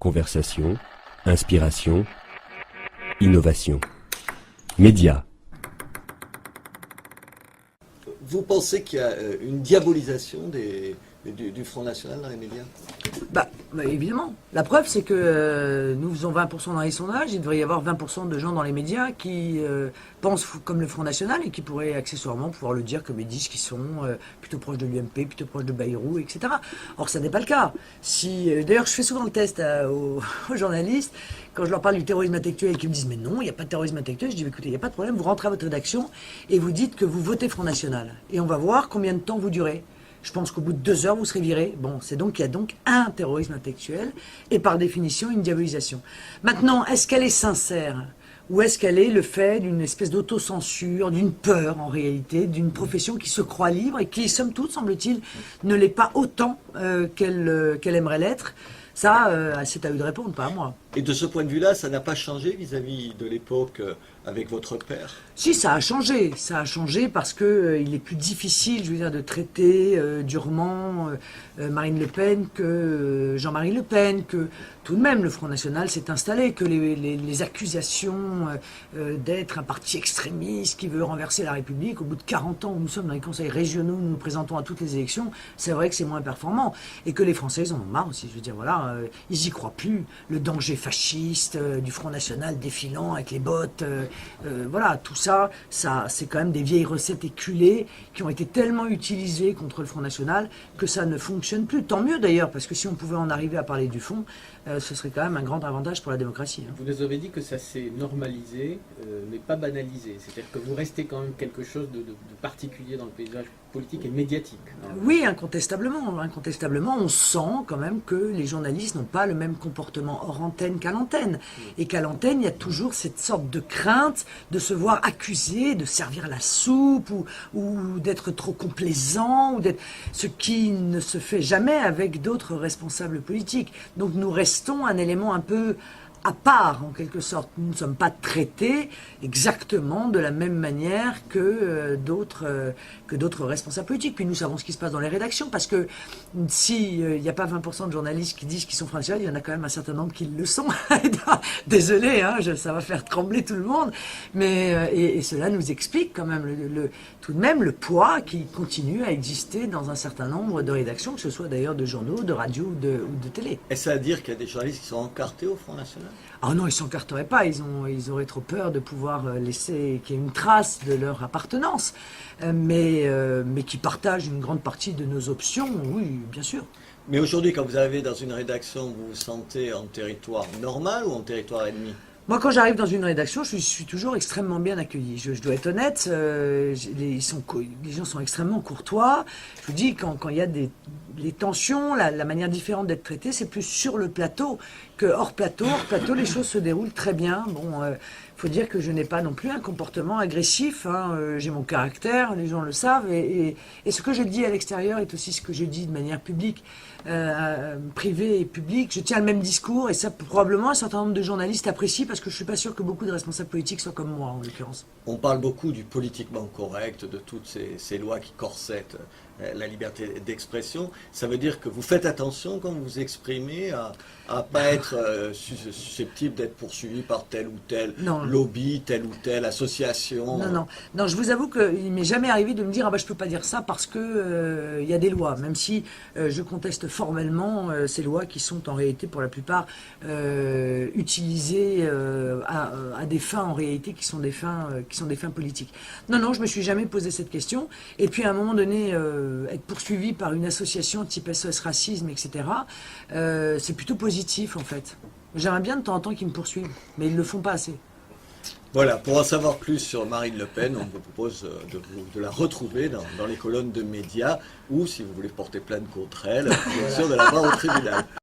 Conversation, inspiration, innovation. Médias. Vous pensez qu'il y a une diabolisation du Front National dans les médias? Bah, évidemment. La preuve, c'est que nous faisons 20% dans les sondages. Il devrait y avoir 20% de gens dans les médias qui pensent comme le Front National et qui pourraient accessoirement pouvoir le dire comme ils disent qu'ils sont plutôt proches de l'UMP, plutôt proches de Bayrou, etc. Or, ça n'est pas le cas. D'ailleurs, je fais souvent le test aux journalistes. Quand je leur parle du terrorisme intellectuel et qu'ils me disent « Mais non, il n'y a pas de terrorisme intellectuel », je dis « Écoutez, il n'y a pas de problème, vous rentrez à votre rédaction et vous dites que vous votez Front National. Et on va voir combien de temps vous durez. » Je pense qu'au bout de 2 heures, vous serez viré. Bon, c'est donc qu'il y a donc un terrorisme intellectuel et par définition une diabolisation. Maintenant, est-ce qu'elle est sincère ou est-ce qu'elle est le fait d'une espèce d'autocensure, d'une peur en réalité, d'une profession qui se croit libre et qui, somme toute, semble-t-il, ne l'est pas autant qu'elle aimerait l'être? Ça, c'est à eux de répondre, pas à moi. Et de ce point de vue-là, ça n'a pas changé vis-à-vis de l'époque avec votre père? Si, ça a changé. Ça a changé parce que il est plus difficile, je veux dire, de traiter durement Marine Le Pen que Jean-Marie Le Pen, que tout de même le Front National s'est installé, que les accusations d'être un parti extrémiste qui veut renverser la République, au bout de 40 ans où nous sommes dans les conseils régionaux, nous nous présentons à toutes les élections, c'est vrai que c'est moins performant. Et que les Français, ils en ont marre aussi. Je veux dire, voilà, ils y croient plus. Le danger fasciste du Front National défilant avec les bottes, voilà, tout ça, c'est quand même des vieilles recettes éculées qui ont été tellement utilisées contre le Front National que ça ne fonctionne plus. Tant mieux d'ailleurs, parce que si on pouvait en arriver à parler du fond, ce serait quand même un grand avantage pour la démocratie. Vous nous avez dit que ça s'est normalisé, mais pas banalisé. C'est-à-dire que vous restez quand même quelque chose de particulier dans le paysage politique et médiatique. Oui, incontestablement. Incontestablement, on sent quand même que les journalistes n'ont pas le même comportement hors antenne qu'à l'antenne. Et qu'à l'antenne, il y a toujours cette sorte de crainte de se voir accusé de servir la soupe ou d'être trop complaisant, ce qui ne se fait jamais avec d'autres responsables politiques. Donc nous restons un élément un peu à part, en quelque sorte. Nous ne sommes pas traités exactement de la même manière que d'autres responsables politiques. Puis nous savons ce qui se passe dans les rédactions, parce que s'il n'y a pas 20% de journalistes qui disent qu'ils sont français, il y en a quand même un certain nombre qui le sont. Désolé, hein, ça va faire trembler tout le monde, mais et cela nous explique quand même tout de même le poids qui continue à exister dans un certain nombre de rédactions, que ce soit d'ailleurs de journaux, de radio ou de télé. Est-ce à dire qu'il y a des journalistes qui sont encartés au Front National? Ah non, ils ne s'encarteraient pas, ils auraient trop peur de pouvoir laisser qu'il y ait une trace de leur appartenance, mais qui partagent une grande partie de nos options, oui, bien sûr. Mais aujourd'hui, quand vous arrivez dans une rédaction, vous vous sentez en territoire normal ou en territoire ennemi? Moi, quand j'arrive dans une rédaction, je suis toujours extrêmement bien accueilli. Je dois être honnête, les gens sont extrêmement courtois. Je vous dis, quand il y a des tensions, la manière différente d'être traité, c'est plus sur le plateau que hors plateau. Hors plateau, les choses se déroulent très bien. Bon, faut dire que je n'ai pas non plus un comportement agressif. Hein. J'ai mon caractère, les gens le savent. Et ce que je dis à l'extérieur est aussi ce que je dis de manière publique, privée et publique. Je tiens le même discours et ça, probablement, un certain nombre de journalistes apprécient parce que je ne suis pas sûr que beaucoup de responsables politiques soient comme moi, en l'occurrence. On parle beaucoup du politiquement correct, de toutes ces lois qui corsettent la liberté d'expression. Ça veut dire que vous faites attention quand vous vous exprimez à pas être susceptible d'être poursuivi par tel ou tel lobby, telle ou telle association. Non, je vous avoue qu'il m'est jamais arrivé de me dire « Ah bah je peux pas dire ça parce que y a des lois », même si je conteste formellement ces lois qui sont en réalité pour la plupart utilisées à des fins en réalité qui sont des fins politiques. Non, je me suis jamais posé cette question. Et puis à un moment donné, être poursuivi par une association type SOS Racisme, etc., c'est plutôt positif en fait. J'aimerais bien de temps en temps qu'ils me poursuivent, mais ils ne le font pas assez. Voilà, pour en savoir plus sur Marine Le Pen, on vous propose de la retrouver dans les colonnes de médias, ou si vous voulez porter plainte contre elle, bien sûr de la voir au tribunal.